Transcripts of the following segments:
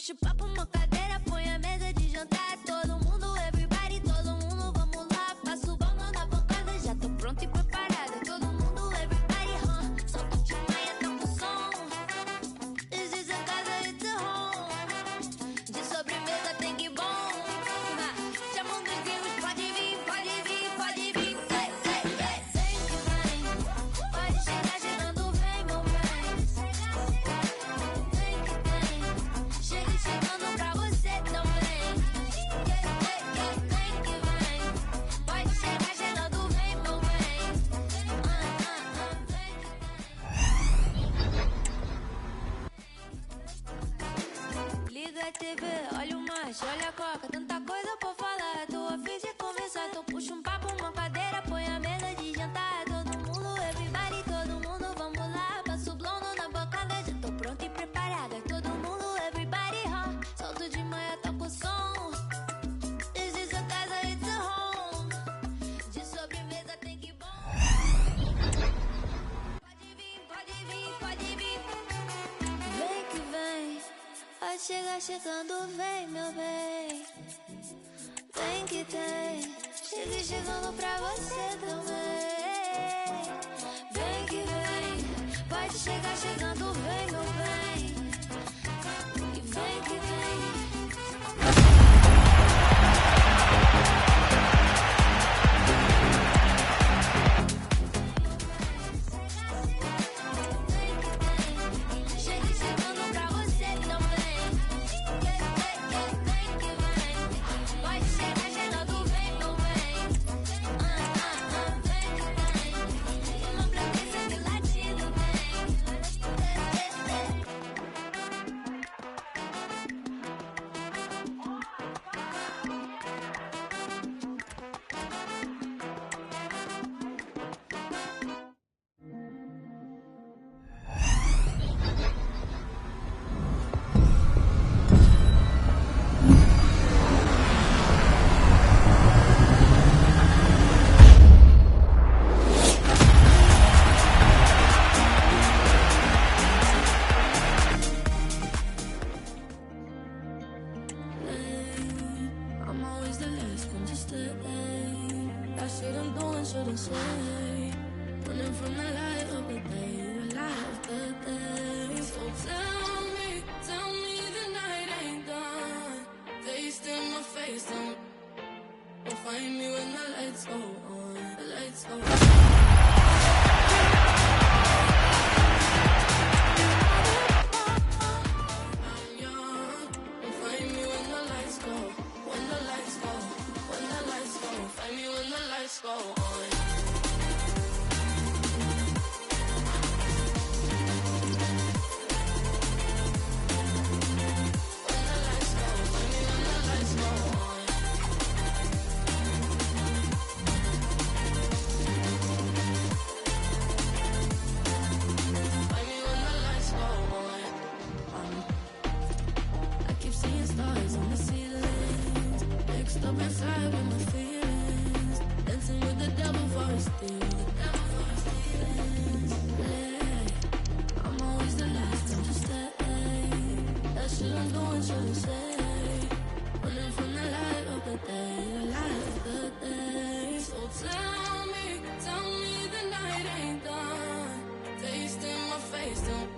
Puxa o papo, uma cadeira, põe a mesa de jantar. Todo mundo, everybody, todo mundo, vamos lá. Passo o balão na bancada, já tô pronta e preparada. Todo mundo, everybody, solta o Timaya, toca o som. This is a casa, it's a home. De sobremesa tem que bom. Chama um dos gringos, pode vir, pode vir, pode vir. Vem que vem, pode chegar chegando, vem, meu bem. Vem que vem, chega chegando pra você também. Vem que vem, pode chegar chegando, vem, meu bem. Liga a TV, olha o macho, olha a coca, tanta coisa pra falar. Tô a fim de conversar, então puxa um papo, uma cadeira, põe a mesa de jantar. Todo mundo, everybody, todo mundo, vamos lá. Passo o blono na bancada, já tô pronta e preparada. Todo mundo, everybody, solto de manhã, toca o som. This is a casa, it's a home. De sobremesa tem que bom. Pode vir, pode vir, pode vir. Vem que vem, pode chegar chegando, vem, meu bem. Vem que tem, chega chegando pra você também. Vem que vem, pode chegar chegando, vem, meu bem. E vem que vem. Chega chegando pra você também. Vem que vem, pode chegar chegando, vem, meu bem. Vem que vem, uma presença de latino, vem. I'm always the last one to stay. I shouldn't do and shouldn't say. Running from the light of the day, the light of the day. So tell me the night ain't done. Taste in my face, don't find me when the lights go on. The lights go on. I'm young, don't find me when the lights go. When the lights go, when the lights go. Find me when the lights go on. When the lights go, find me when the lights go on. Find me when the lights go on. I keep seeing stars on the ceiling. Mixed up inside with my feelings. Dancing with the devil for his steal. Yeah, I'm always the last one to stay. That shit I'm doing shouldn't say. Running from the light of the day, the light of the day. So tell me the night ain't done. Taste in my face, don't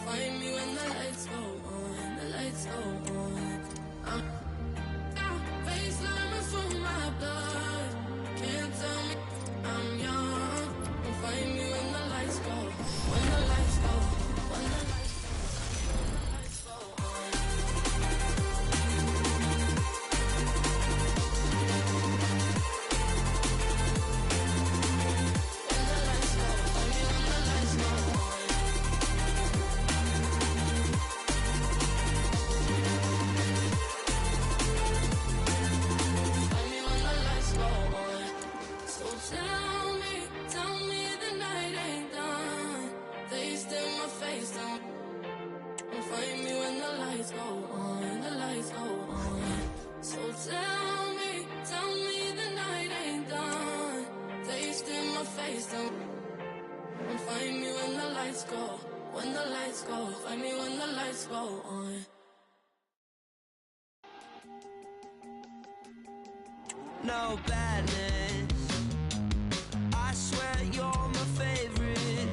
find me when the lights go on. The lights go on. Face running through my blood. Can't tell me I'm young. Don't find me when the lights go. When the lights go. When the lights go on. When the lights go. Find me when the lights go on. Find me when the lights go on. So tell me the night ain't done. Taste in my face, don't find me when the lights go on. The lights go on. So tell me the night ain't done. Taste in my face, don't find me when the lights go. When the lights go, find me when the lights go on. no badness. I swear you're my favorite,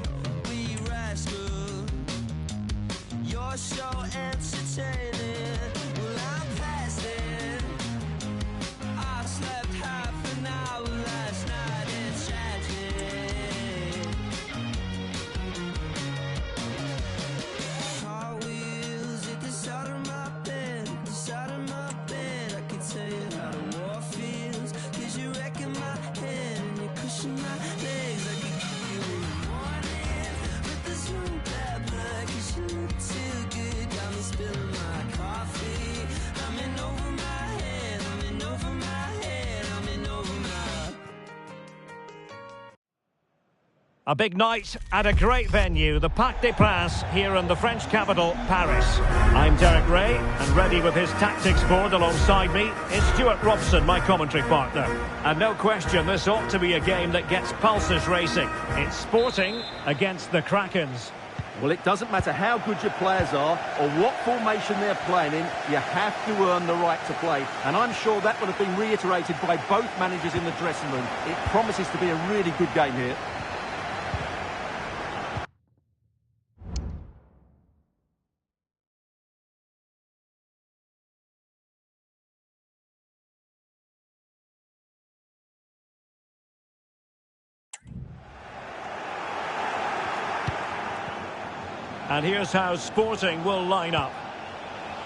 wee rascal. You're so entertaining. Well, I'm past it. I slept half an hour last night. It's tragic. Hot wheels at the side of my bed, the side of my bed. I can tell you how the war feels, 'cause you're wrecking my head and you're pushing my legs. I could give you a warning, but there's no bad blood, 'cause you look too good. Got me spilling my coffee. I'm in over my head, I'm in over my head, I'm in over my... A big night at a great venue, the Parc des Princes, here in the French capital, Paris. I'm Derek Ray, and ready with his tactics board alongside me is Stuart Robson, my commentary partner. And no question, this ought to be a game that gets pulses racing. It's Sporting against the Krakens. Well, it doesn't matter how good your players are or what formation they're playing in, you have to earn the right to play. And I'm sure that would have been reiterated by both managers in the dressing room. It promises to be a really good game here. And here's how Sporting will line up.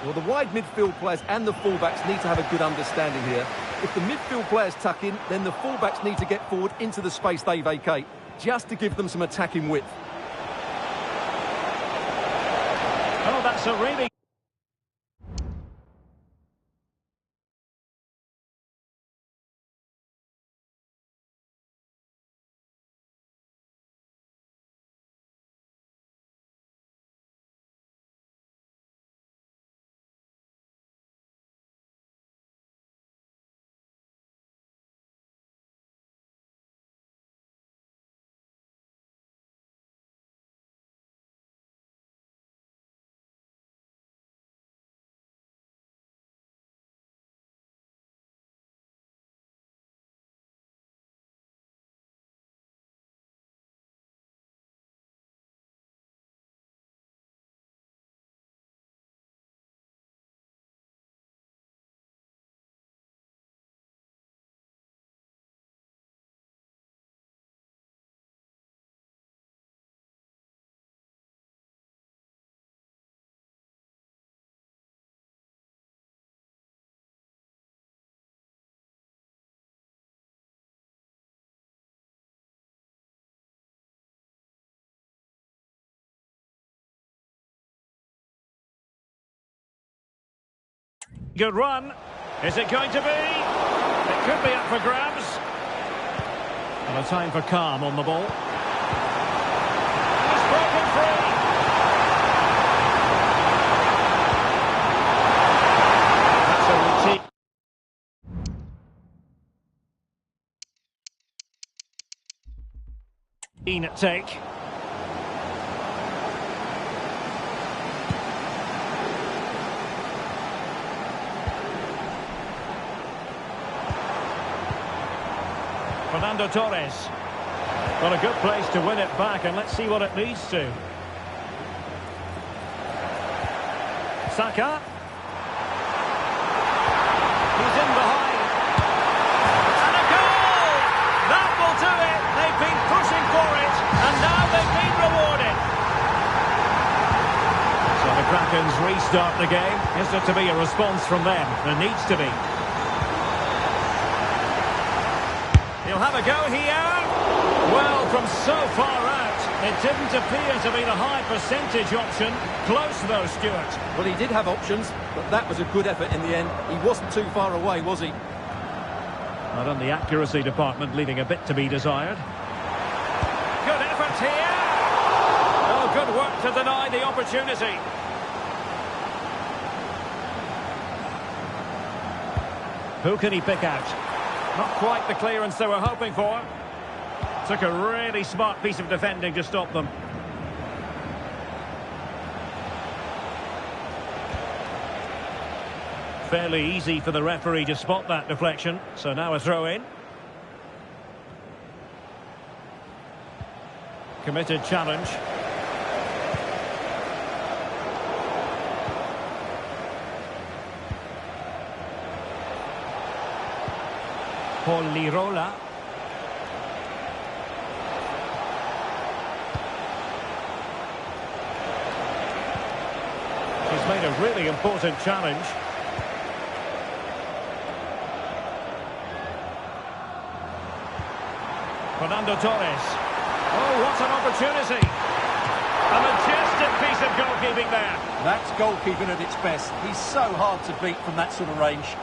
Well, the wide midfield players and the fullbacks need to have a good understanding here. If the midfield players tuck in, then the fullbacks need to get forward into the space they vacate, just to give them some attacking width. Oh, that's a really... Good run. Is it going to be? It could be up for grabs. And a time for calm on the ball. It's broken free. That's a routine take. Fernando Torres. Well, a good place to win it back, and let's see what it leads to. Saka. He's in behind. And a goal! That will do it. They've been pushing for it, and now they've been rewarded. So the Krakens restart the game. Is there to be a response from them? There needs to be. He'll have a go here. Well, from so far out, it didn't appear to be the high percentage option. Close though, Stuart. Well, he did have options, but that was a good effort in the end. He wasn't too far away, was he? Not on the accuracy department, leaving a bit to be desired. Good effort here. Oh, good work to deny the opportunity. Who can he pick out? Not quite the clearance they were hoping for. Took a really smart piece of defending to stop them. Fairly easy for the referee to spot that deflection. So now a throw in. Committed challenge. Lirola. He's made a really important challenge. Fernando Torres. Oh, what an opportunity. A majestic piece of goalkeeping there. That's goalkeeping at its best. He's so hard to beat from that sort of range.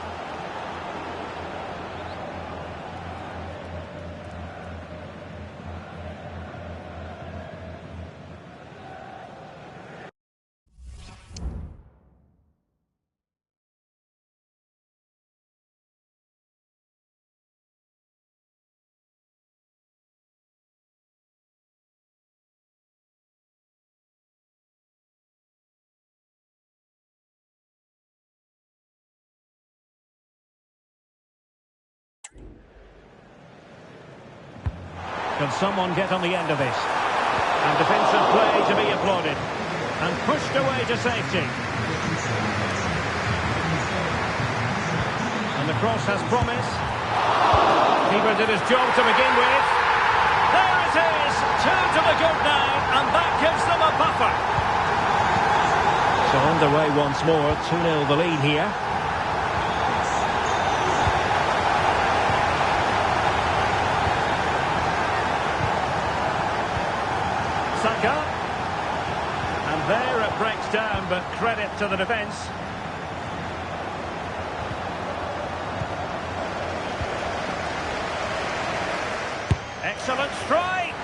Can someone get on the end of this? And defensive play to be applauded. And pushed away to safety. And the cross has promise. Keeper did his job to begin with. There it is! 2 to the good now, and that gives them a buffer. So underway once more, 2-0 the lead here. Saka. And there it breaks down, but credit to the defence. Excellent strike!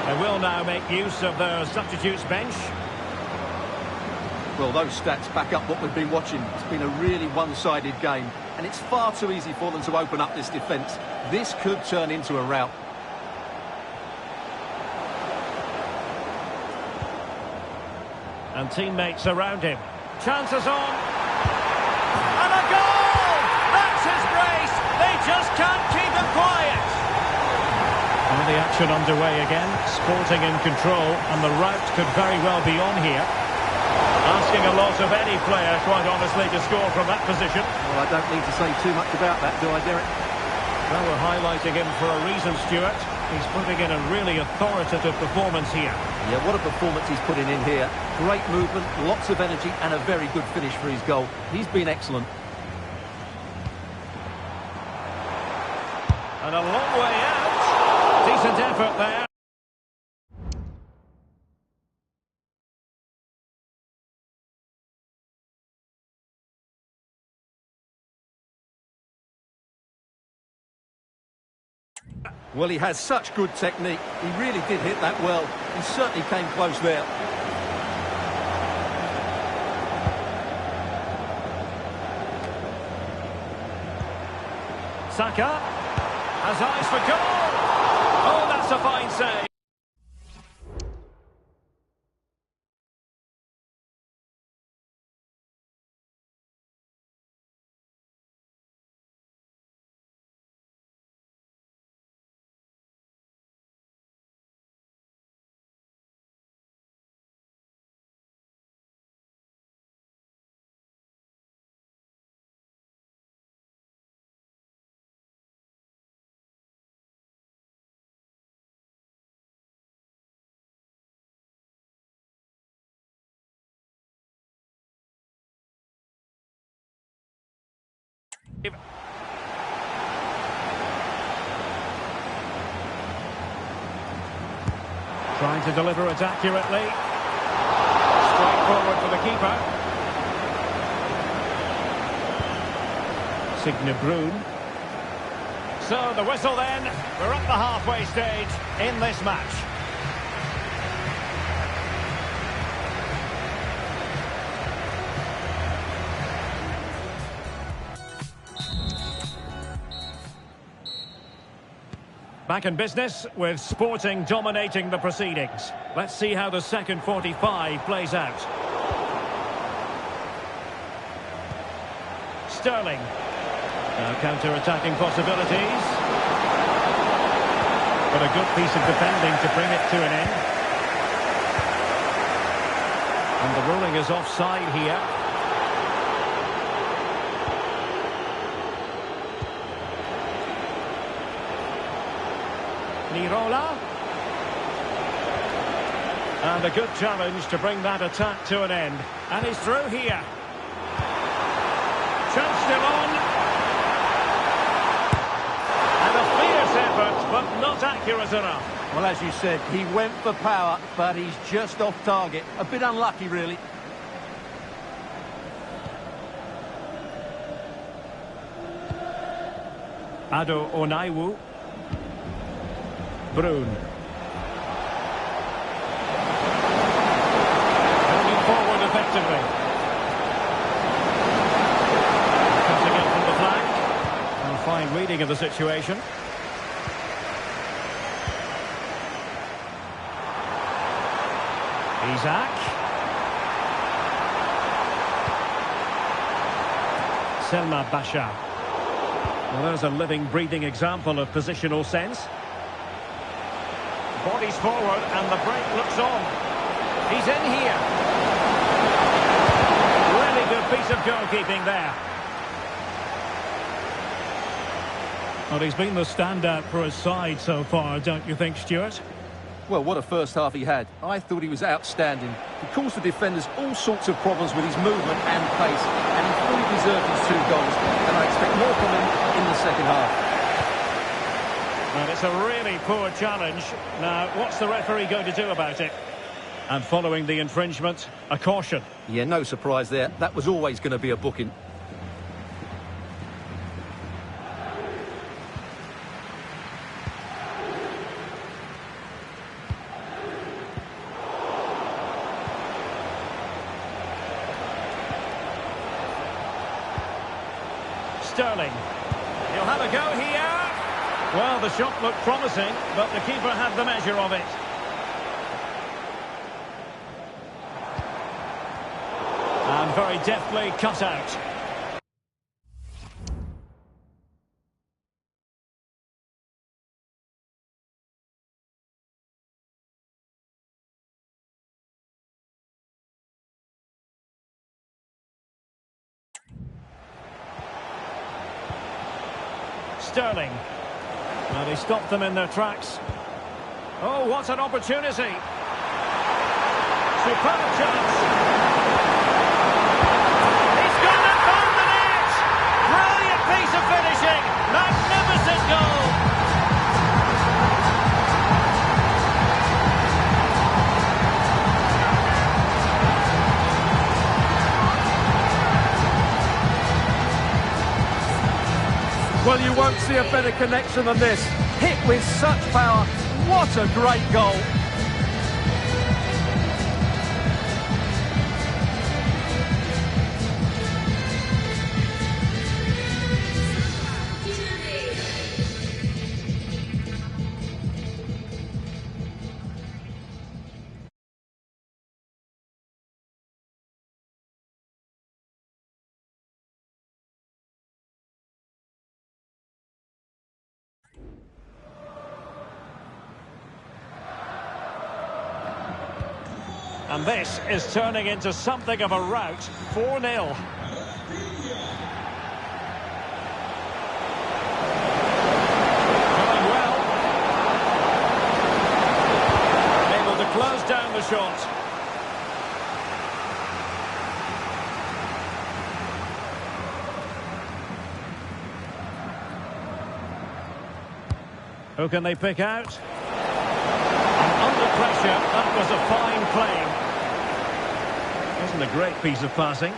They will now make use of their substitutes bench. Well, those stats back up what we've been watching. It's been a really one-sided game, and it's far too easy for them to open up this defence. This could turn into a rout. And teammates around him. Chances on. And a goal! That's his brace! They just can't keep him quiet! And the action underway again. Sporting in control, and the rout could very well be on here. Asking a lot of any player, quite honestly, to score from that position. Well, I don't need to say too much about that, do I, Derek? Well, we're highlighting him for a reason, Stuart. He's putting in a really authoritative performance here. Yeah, what a performance he's putting in here. Great movement, lots of energy, and a very good finish for his goal. He's been excellent. And a long way out. Decent effort there. Well, he has such good technique. He really did hit that well. He certainly came close there. Saka has eyes for goal. Oh, that's a fine save. Trying to deliver it accurately. Straight forward for the keeper. Signe Brun. So the whistle then. We're at the halfway stage in this match. Back in business with Sporting dominating the proceedings. Let's see how the second 45 plays out. Sterling. Now counter-attacking possibilities. But a good piece of defending to bring it to an end. And the ruling is offside here. Nirola. And a good challenge to bring that attack to an end. And he's through here. Chance still on. And a fierce effort, but not accurate enough. Well, as you said, he went for power, but he's just off target. A bit unlucky, really. Ado Onaiwu. Brun. Moving forward effectively. Cutting in from the flank. A fine reading of the situation. Isaac. Selma Bashar. Well, there's a living, breathing example of positional sense. Bodies forward and the break looks on. He's in here. Really good piece of goalkeeping there. Well, he's been the standout for his side so far, don't you think, Stuart? Well, what a first half he had. I thought he was outstanding. He caused the defenders all sorts of problems with his movement and pace, and he fully deserved his 2 goals, and I expect more from him in the second half. And it's a really poor challenge. Now, what's the referee going to do about it? And following the infringement, a caution. Yeah, no surprise there. That was always going to be a booking. Sterling. He'll have a go here. Well, the shot looked promising, but the keeper had the measure of it. And very deftly cut out. Sterling. Now they stopped them in their tracks. Oh, what an opportunity. Superb chance. He's gone and found the net. Brilliant piece of finishing. Magnificent goal. Well, you won't see a better connection than this. Hit with such power. What a great goal. And this is turning into something of a rout. 4-0. Going well. Able to close down the shot. Who can they pick out? And under pressure, that was a fine claim. Wasn't a great piece of passing.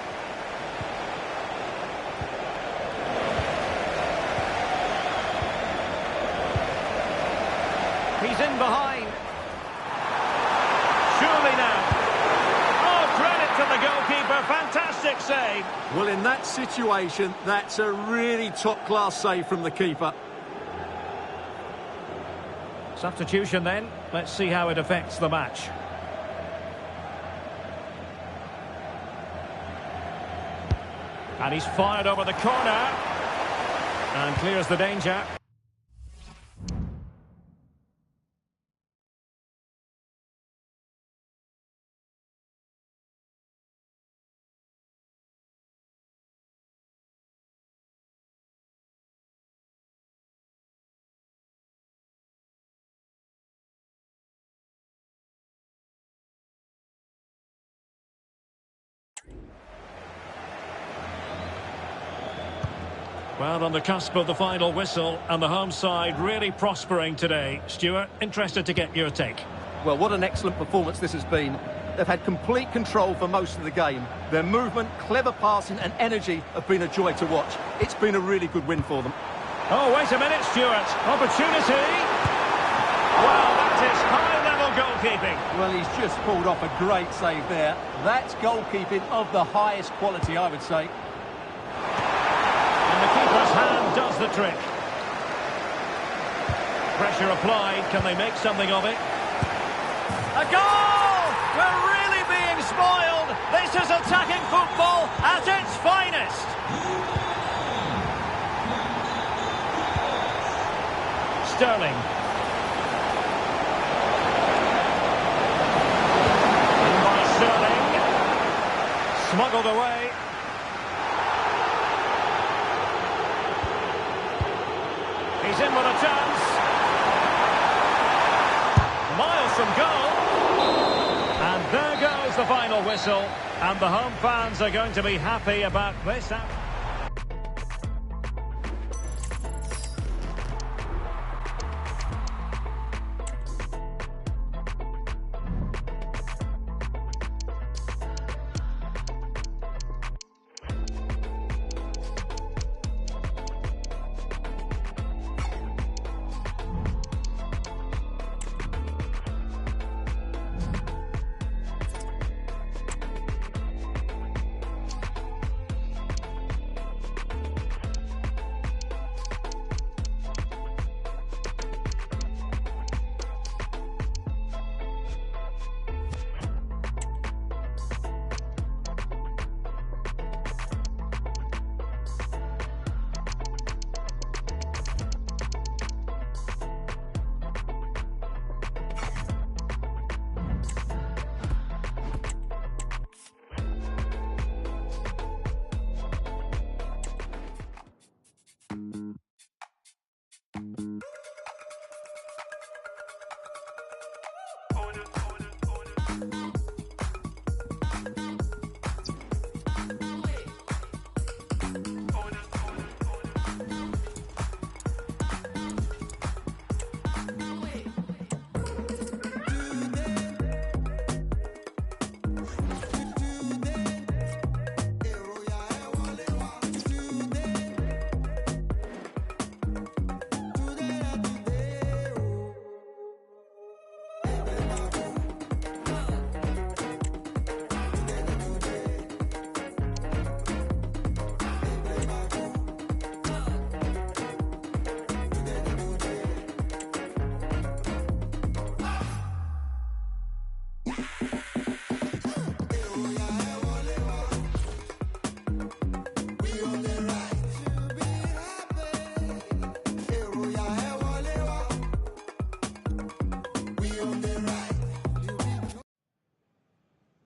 He's in behind. Surely now. Oh, credit to the goalkeeper. Fantastic save. Well, in that situation, that's a really top-class save from the keeper. Substitution then. Let's see how it affects the match. And he's fired over the corner. And clears the danger. Well, on the cusp of the final whistle, and the home side really prospering today. Stuart, interested to get your take. Well, what an excellent performance this has been. They've had complete control for most of the game. Their movement, clever passing and energy have been a joy to watch. It's been a really good win for them. Oh, wait a minute, Stuart. Opportunity. Well, that is high-level goalkeeping. Well, he's just pulled off a great save there. That's goalkeeping of the highest quality, I would say. And the keeper's hand does the trick. Pressure applied. Can they make something of it? A goal! We're really being spoiled. This is attacking football at its finest. Sterling. In by Sterling. Smuggled away. He's in with a chance. Miles from goal. And there goes the final whistle. And the home fans are going to be happy about this.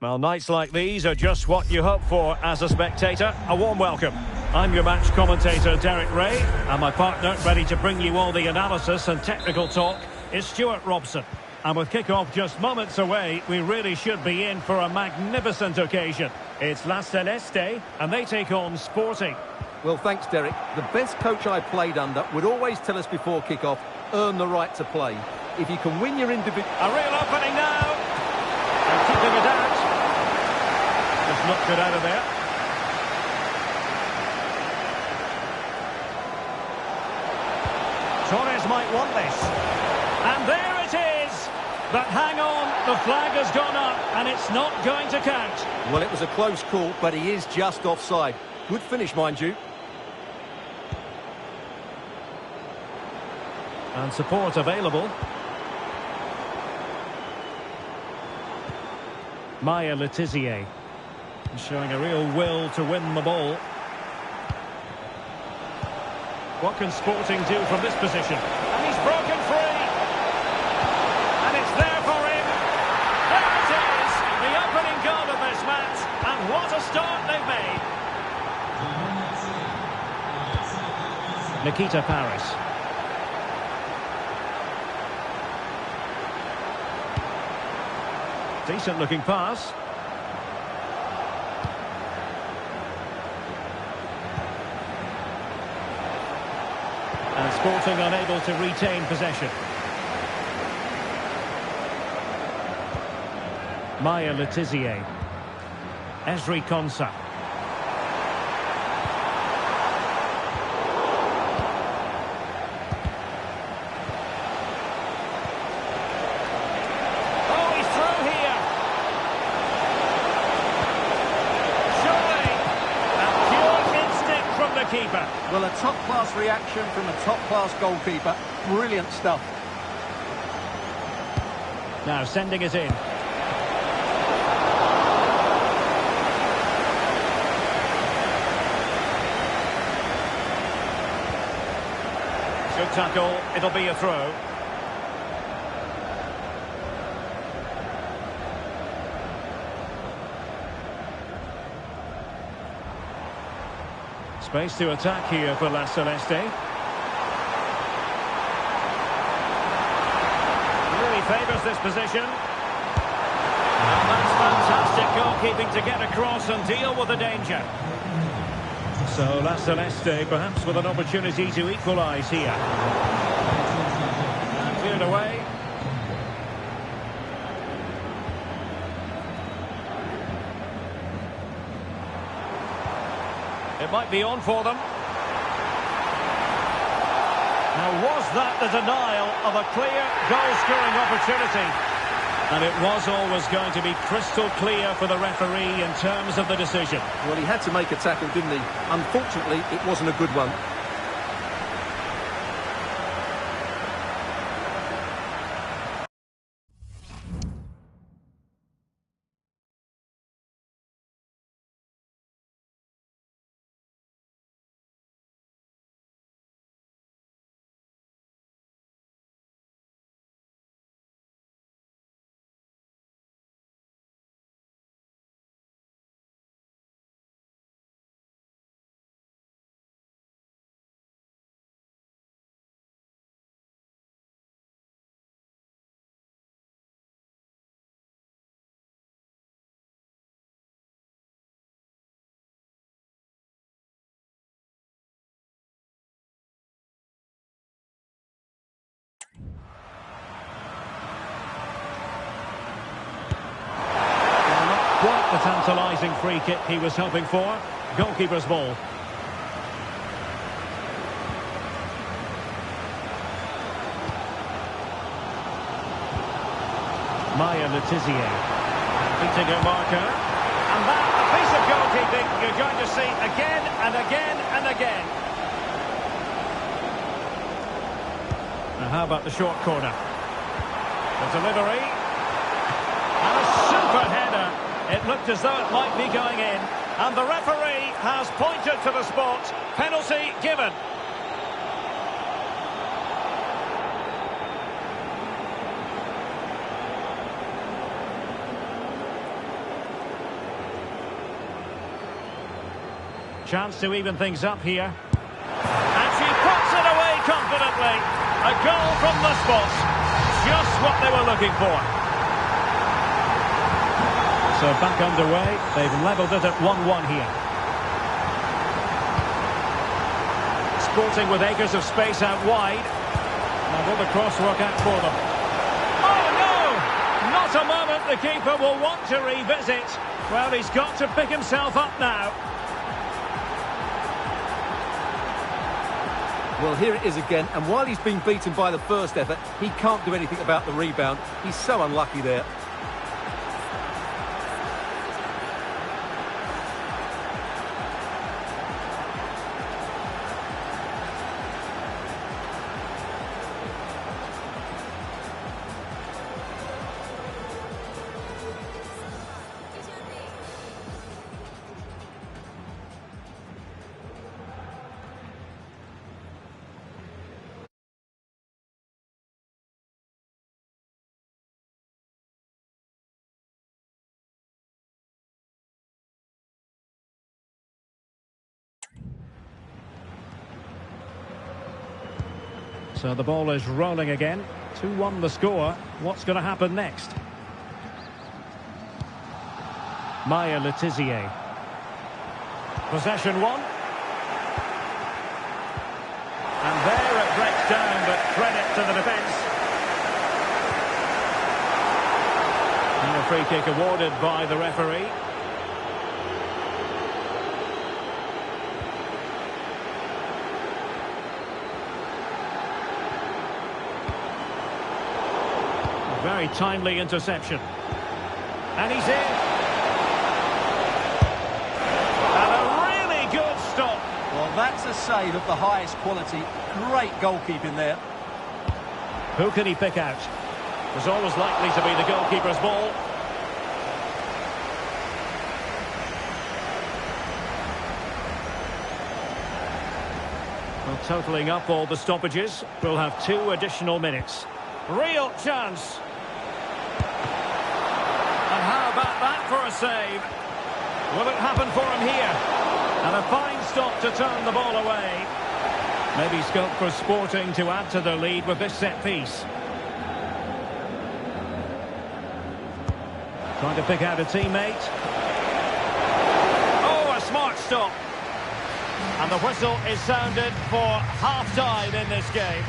Well, nights like these are just what you hope for as a spectator. A warm welcome. I'm your match commentator, Derek Ray, and my partner, ready to bring you all the analysis and technical talk, is Stuart Robson. And with kick-off just moments away, we really should be in for a magnificent occasion. It's La Celeste, and they take on Sporting. Well, thanks, Derek. The best coach I played under would always tell us before kick-off, earn the right to play. If you can win your individual... A real opening now. And keeping it out. Just knocked it out of there. Torres might want this. And there it is. But hang on, the flag has gone up and it's not going to count. Well, it was a close call, but he is just offside. Good finish, mind you. And support available. Maya Letizier. Showing a real will to win the ball. What can Sporting do from this position? And he's broken free. And it's there for him. There it is. The opening goal of this match. And what a start they've made. Nikita Paris. Decent looking pass. And Sporting unable to retain possession. Maya Letizier. Esri Konsa. Oh, he's through here. Surely. A pure instinct from the keeper. Well, a top-class reaction from a top-class goalkeeper. Brilliant stuff. Now sending it in. Good tackle. It'll be a throw. Space to attack here for La Celeste. Really favours this position. And that's fantastic goalkeeping to get across and deal with the danger. So La Celeste perhaps with an opportunity to equalise here. And cleared away. It might be on for them. Now, was that the denial of a clear goal-scoring opportunity? And it was always going to be crystal clear for the referee in terms of the decision. Well, he had to make a tackle, didn't he? Unfortunately, it wasn't a good one. Quite the tantalising free kick he was hoping for. Goalkeeper's ball. Maya Letizier. Beating her marker. And that, a piece of goalkeeping you're going to see again and again and again. Now how about the short corner? The delivery. And a super header. It looked as though it might be going in. And the referee has pointed to the spot. Penalty given. Chance to even things up here. And she puts it away confidently. A goal from the spot. Just what they were looking for. So back underway, they've levelled it at 1-1 here. Sporting with acres of space out wide. Now will the cross work out for them? Oh no! Not a moment the keeper will want to revisit. Well, he's got to pick himself up now. Well, here it is again, and while he's been beaten by the first effort, he can't do anything about the rebound. He's so unlucky there. So the ball is rolling again. 2-1 the score. What's going to happen next? Maya Letizier. Possession one. And there it breaks down, but credit to the defence. And a free kick awarded by the referee. A very timely interception. And he's in. Well, that's a save of the highest quality. Great goalkeeping there. Who can he pick out? It was always likely to be the goalkeeper's ball. Well, totalling up all the stoppages, we'll have 2 additional minutes. Real chance. And how about that for a save? Will it happen for him here? And a fine stop to turn the ball away. Maybe scope for Sporting to add to their lead with this set piece. Trying to pick out a teammate. Oh, a smart stop. And the whistle is sounded for half-time in this game.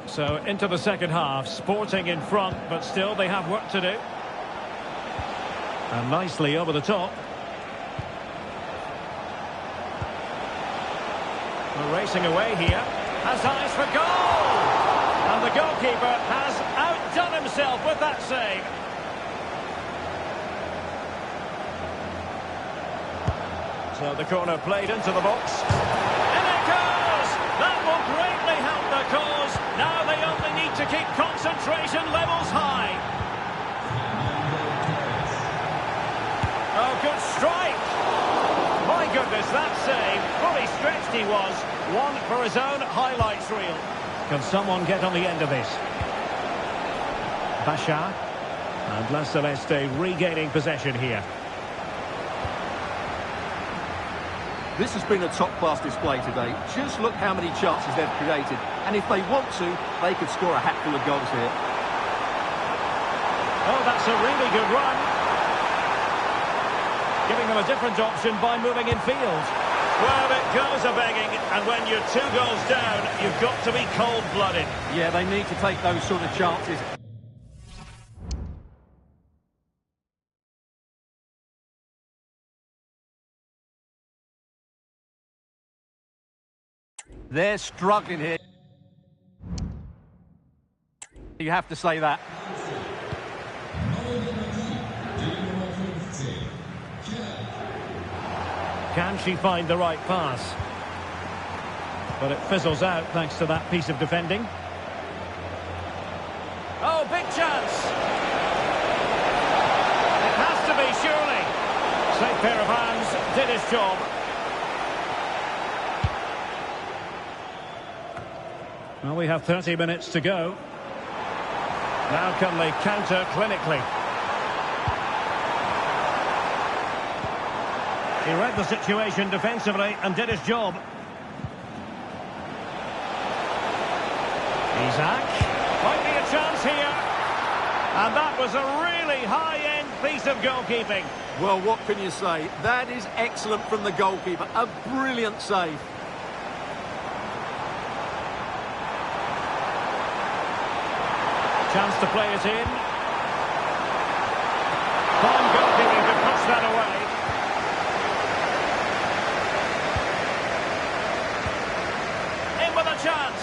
So into the second half, Sporting in front, but still they have work to do. And nicely over the top. We're racing away here. Has eyes for goal! And the goalkeeper has outdone himself with that save. So the corner played into the box. And it goes! That will greatly help the cause. Now they only need to keep concentration levels high. Oh, good strike. My goodness, that save. Fully stretched he was. One for his own highlights reel. Can someone get on the end of this? Bashar. And La Celeste regaining possession here. This has been a top-class display today. Just look how many chances they've created. And if they want to, they could score a hatful of goals here. Oh, that's a really good run. Giving them a different option by moving in field. Well, it goes a-begging, and when you're 2 goals down, you've got to be cold-blooded. Yeah, they need to take those sort of chances. They're struggling here. You have to say that. Can she find the right pass? But it fizzles out thanks to that piece of defending. Oh, big chance! It has to be, surely. Safe pair of hands, did his job. Well, we have 30 minutes to go. Now can they counter clinically? He read the situation defensively and did his job. Isaac. Might be a chance here. And that was a really high-end piece of goalkeeping. Well, what can you say? That is excellent from the goalkeeper. A brilliant save. Chance to play it in. Fine goalkeeping to push that away. In with a chance.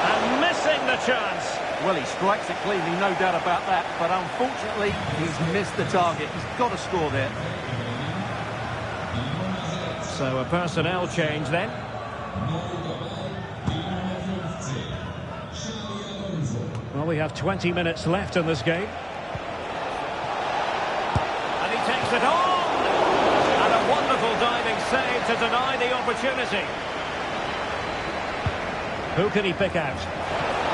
And missing the chance. Well, he strikes it cleanly, no doubt about that. But unfortunately, he's missed the target. He's got to score there. So a personnel change then. Well, we have 20 minutes left in this game. And he takes it on! And a wonderful diving save to deny the opportunity. Who can he pick out?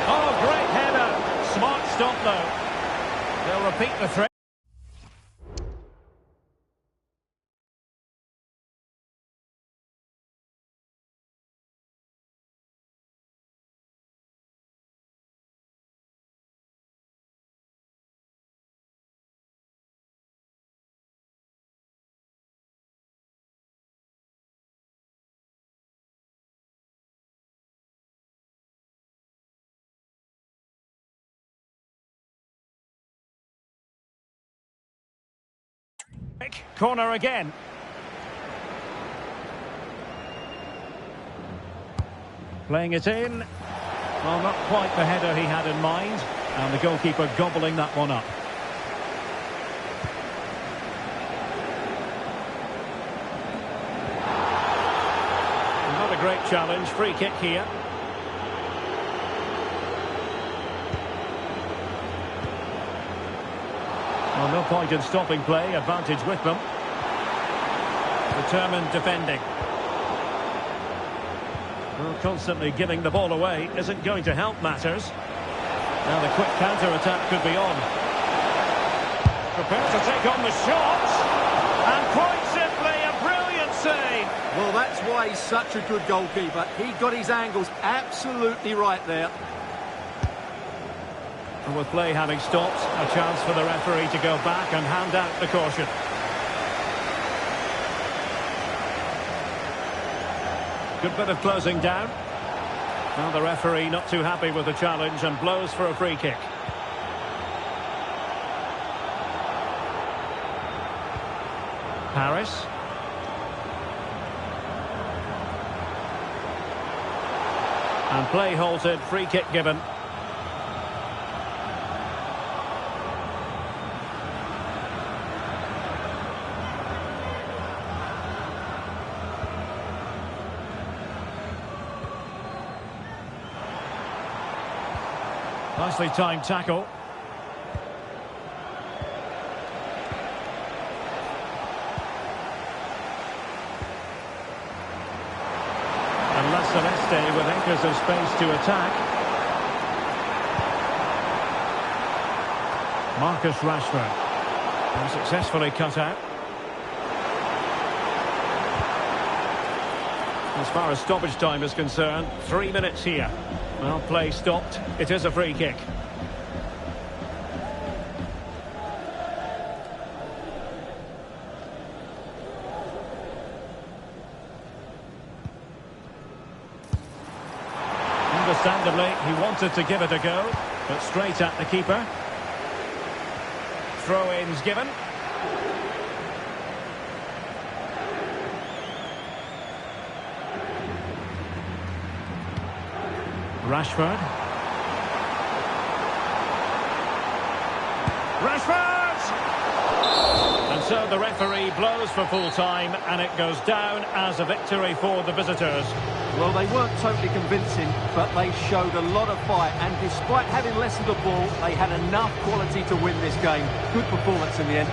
Oh, great header! Smart stop, though. They'll repeat the threat. Corner again. Playing it in. Well, not quite the header he had in mind. And the goalkeeper gobbling that one up. Not a great challenge. Free kick here. Well, no point in stopping play. Advantage with them. Determined defending. Well, constantly giving the ball away isn't going to help matters. Now the quick counter-attack could be on. Prepared to take on the shot. And quite simply, a brilliant save. Well, that's why he's such a good goalkeeper. He got his angles absolutely right there. And with play having stopped, a chance for the referee to go back and hand out the caution. Good bit of closing down. Now the referee not too happy with the challenge and blows for a free kick. Paris. And play halted, free kick given. Nicely timed tackle. And La Celeste with acres of space to attack. Marcus Rashford. And successfully cut out. As far as stoppage time is concerned, 3 minutes here. Well, play stopped. It is a free kick. Understandably, he wanted to give it a go, but straight at the keeper. Throw-ins given. Rashford. Rashford! And so the referee blows for full time, and it goes down as a victory for the visitors. Well, they weren't totally convincing, but they showed a lot of fight, and despite having less of the ball, they had enough quality to win this game. Good performance in the end.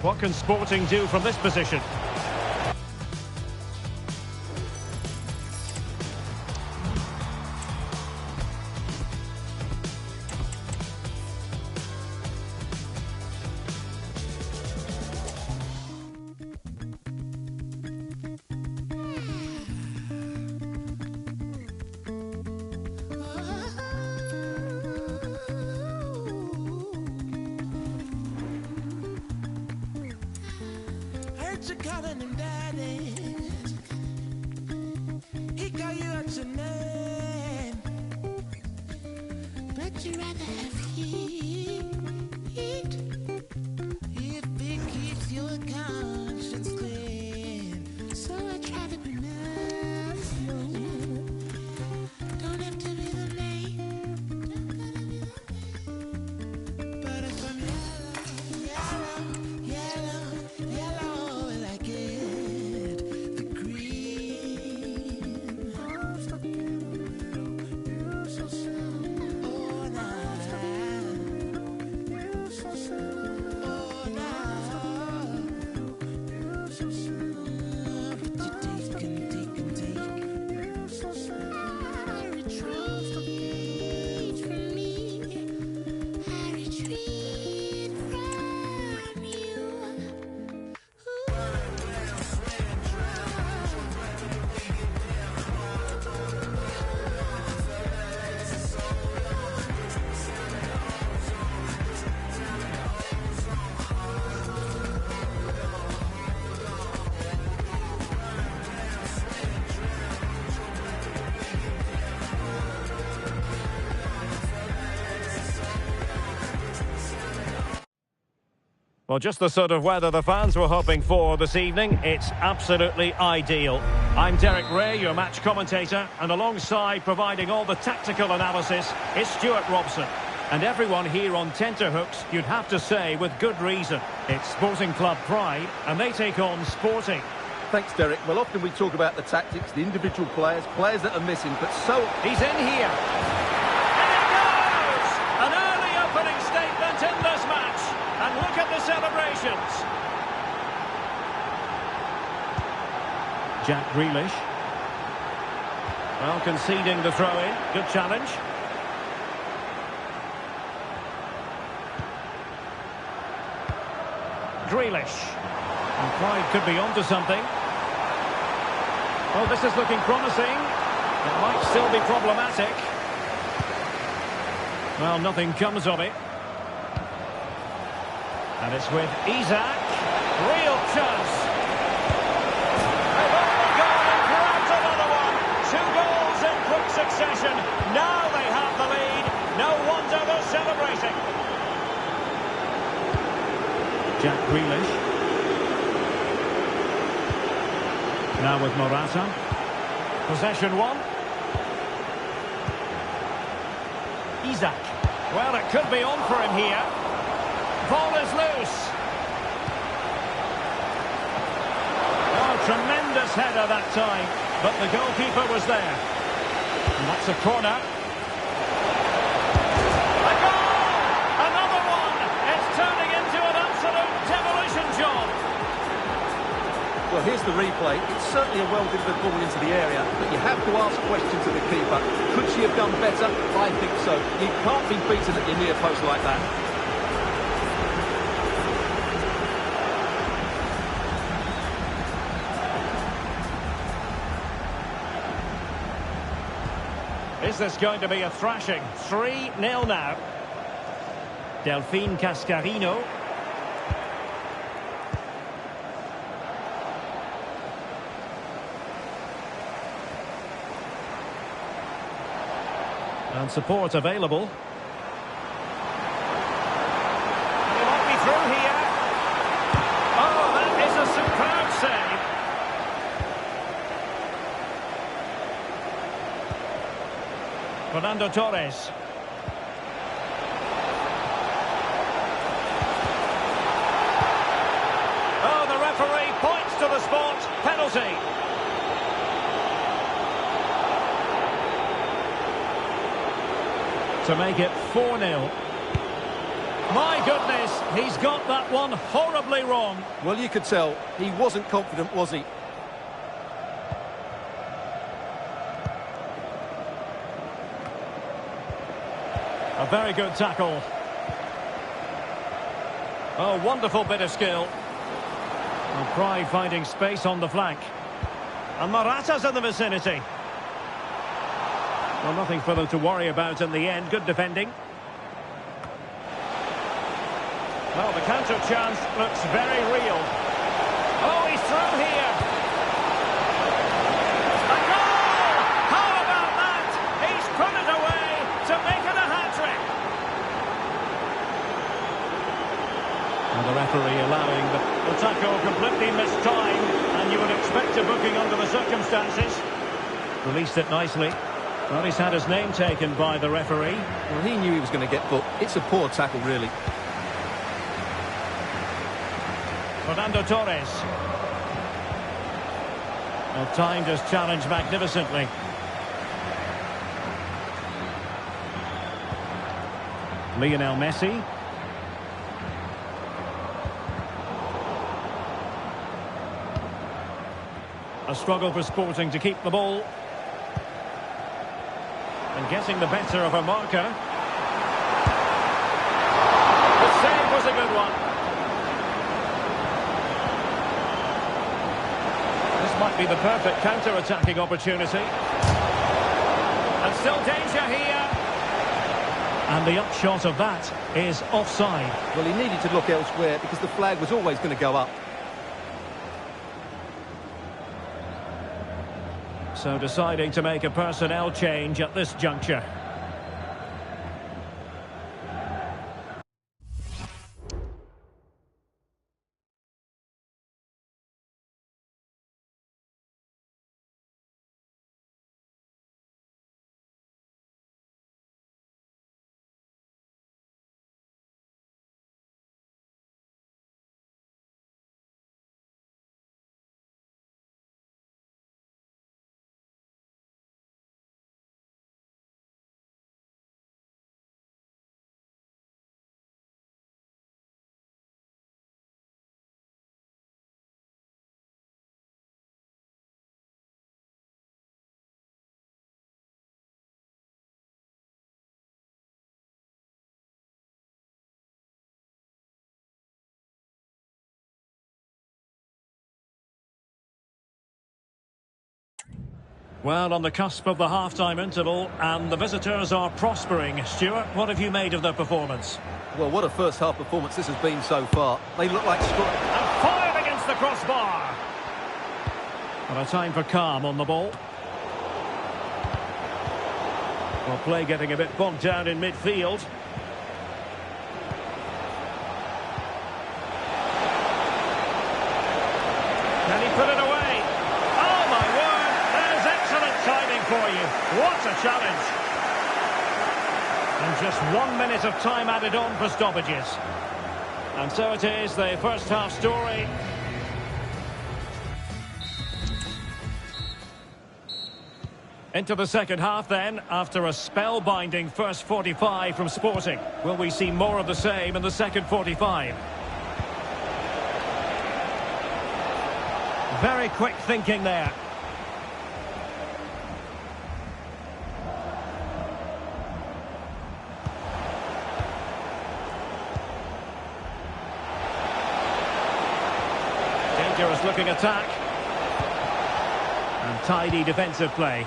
What can Sporting do from this position? You calling him daddy. He call you out your name, but you rather have heat if it keeps your conscience clean. So I try to be nice. Don't have to be the main, but if I'm yellow, like it, the green. Oh, nah. Oh, nah. But you take and take and take. I retreat from me. I retreat from you. Well, just the sort of weather the fans were hoping for this evening. It's absolutely ideal. I'm Derek Ray, your match commentator, and alongside providing all the tactical analysis is Stuart Robson. And everyone here on tenterhooks, you'd have to say, with good reason. It's Sporting Club Pride, and they take on Sporting. Thanks, Derek. Well, often we talk about the tactics, the individual players that are missing, but so... He's in here. And it goes! An early opening statement in this match. And look at the celebrations. Jack Grealish. Well, conceding the throw-in. Good challenge. Grealish. And Clyde could be onto something. Well, this is looking promising. It might still be problematic. Well, nothing comes of it. And it's with Isak. Real chance. They've only gone and grabbed another one. 2 goals in quick succession. Now they have the lead. No wonder they're celebrating. Jack Grealish. Now with Morata. Possession 1. Isak. Well, it could be on for him here. Ball is loose. Oh, tremendous header that time, but the goalkeeper was there. And that's a corner. A goal! Another one! It's turning into an absolute demolition job. Well, here's the replay. It's certainly a well-delivered ball into the area, but you have to ask questions of the keeper. Could she have done better? I think so. You can't be beaten at your near post like that. Is this going to be a thrashing? 3-0 now. Delphine Cascarino. And support available. And he might be through here. Oh, that is a superb save. Fernando Torres. Oh, the referee points to the spot. Penalty. To make it 4-0. My goodness, he's got that one horribly wrong. Well, you could tell he wasn't confident, was he? A very good tackle. Oh, wonderful bit of skill. And Pride finding space on the flank. And Morata's in the vicinity. Well, nothing for them to worry about in the end. Good defending. Well, the counter chance looks very real. Oh, he's through here. A goal! How about that? He's put it away to make it a hat-trick. And the referee allowing the tackle completely mistimed, and you would expect a booking under the circumstances. Released it nicely. Well, he's had his name taken by the referee. Well, he knew he was going to get booked. It's a poor tackle, really. Fernando Torres. Well, timed his challenge magnificently. Lionel Messi. A struggle for Sporting to keep the ball. And getting the better of a marker. The save was a good one. This might be the perfect counter-attacking opportunity. And still danger here. And the upshot of that is offside. Well, he needed to look elsewhere because the flag was always going to go up. So deciding to make a personnel change at this juncture. Well, on the cusp of the half-time interval, and the visitors are prospering. Stuart, what have you made of their performance? Well, what a first-half performance this has been so far. They look like... And fired against the crossbar! And a time for calm on the ball. Well, play getting a bit bogged down in midfield. Can he put it away? Oh, my word! That is excellent timing for you. What a challenge! And just 1 minute of time added on for stoppages. And so it is, the first half story. Into the second half then, after a spellbinding first 45 from Sporting. Will we see more of the same in the second 45? Very quick thinking there. Dangerous looking attack. And tidy defensive play.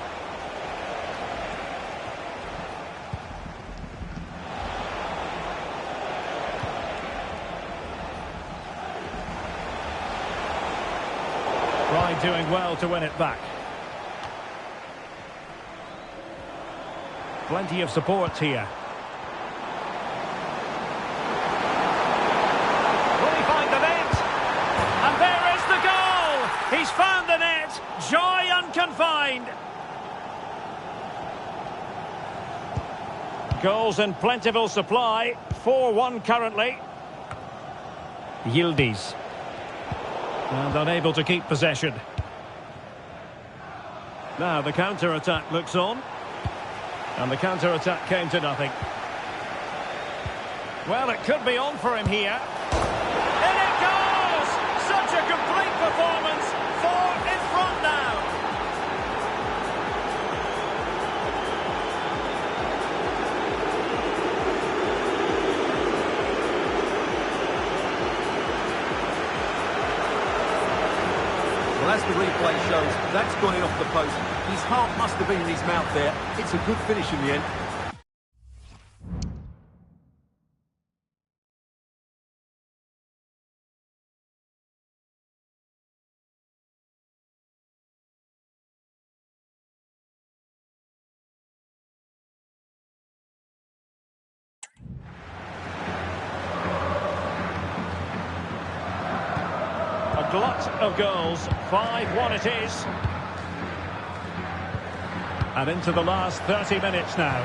Pride doing well to win it back. Plenty of support here. Will he find the net? And there is the goal! He's found the net! Joy unconfined! Goals in plentiful supply. 4-1 currently. Yildiz. And unable to keep possession. Now the counter-attack looks on. And the counter-attack came to nothing. Well, it could be on for him here. In it goes! Such a complete performance. 4 in front now. Well, as the replay shows, that's gone in off the post. His heart must have been in his mouth there. It's a good finish in the end. A glut of goals. 5-1 it is. And into the last 30 minutes now.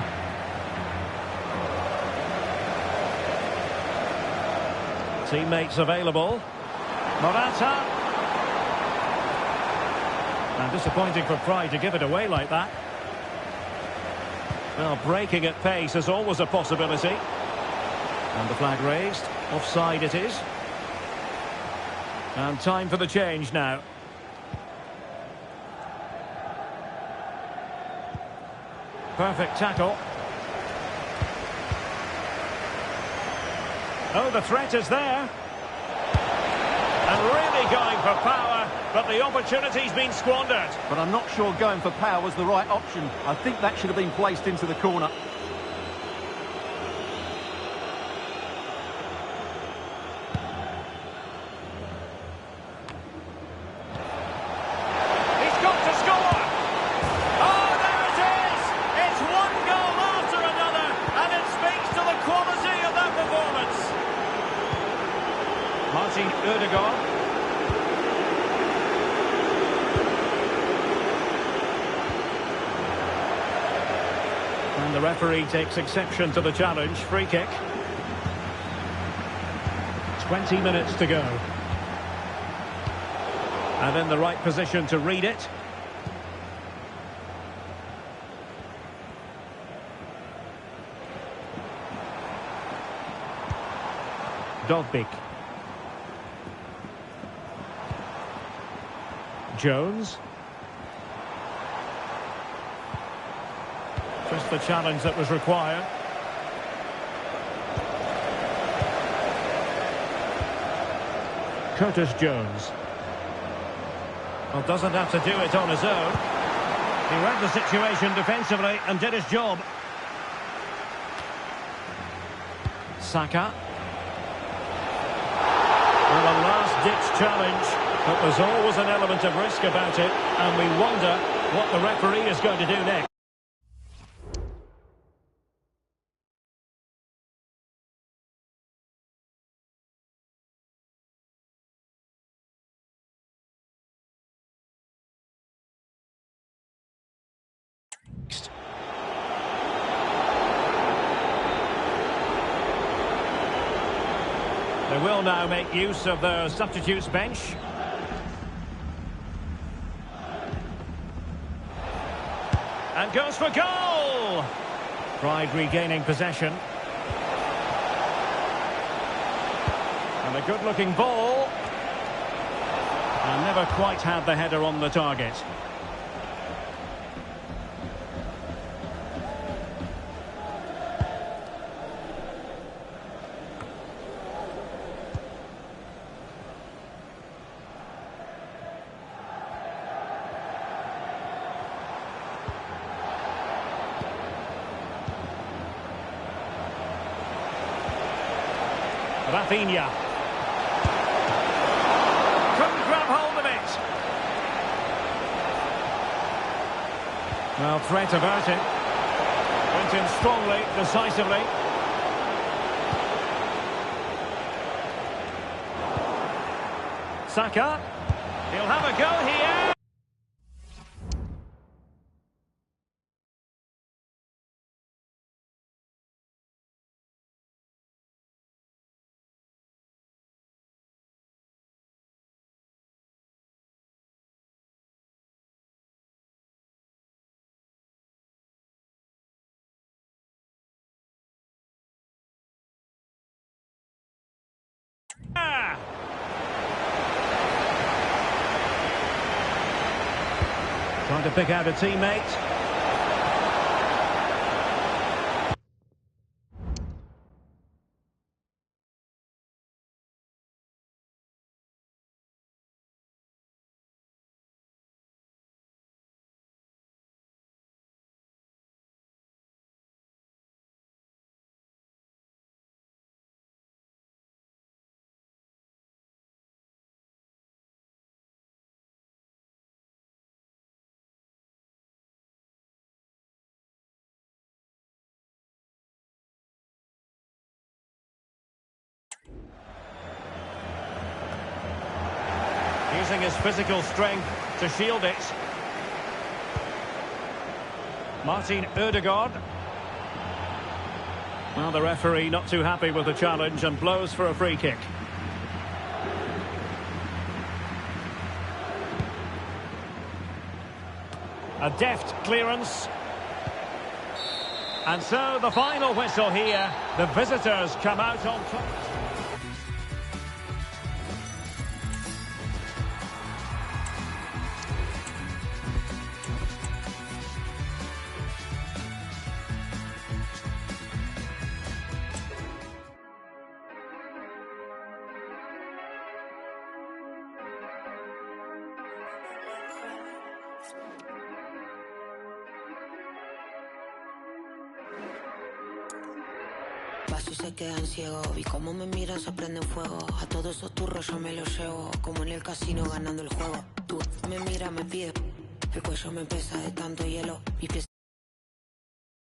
Teammates available. Morata. And disappointing for Pride to give it away like that. Well, breaking at pace is always a possibility. And the flag raised. Offside it is. And time for the change now. Perfect tackle. Oh, the threat is there. And really going for power, but the opportunity's been squandered. But I'm not sure going for power was the right option. I think that should have been placed into the corner. And the referee takes exception to the challenge. Free kick. 20 minutes to go. And in the right position to read it. Dovbik. Jones. Just the challenge that was required. Curtis Jones. Well, doesn't have to do it on his own. He read the situation defensively and did his job. Saka. Well, a last-ditch challenge, but there's always an element of risk about it, and we wonder what the referee is going to do next. They will now make use of their substitutes bench. And goes for goal! Pride regaining possession. And a good-looking ball. And never quite had the header on the target. Rafinha. Couldn't grab hold of it. Well, threat averted. stepped in strongly, decisively. Saka. He'll have a go here. Trying to pick out a teammate. Using his physical strength to shield it. Martin Ødegaard. Well, the referee not too happy with the challenge and blows for a free kick. A deft clearance. And so the final whistle here. The visitors come out on top. Paso y se quedan ciegos. Vi cómo me miran, se prenden fuego. A todos esos turros yo me los llevo. Como en el casino ganando el juego. Tú me miras, me pides. El cuello me pesa de tanto hielo. Mis pies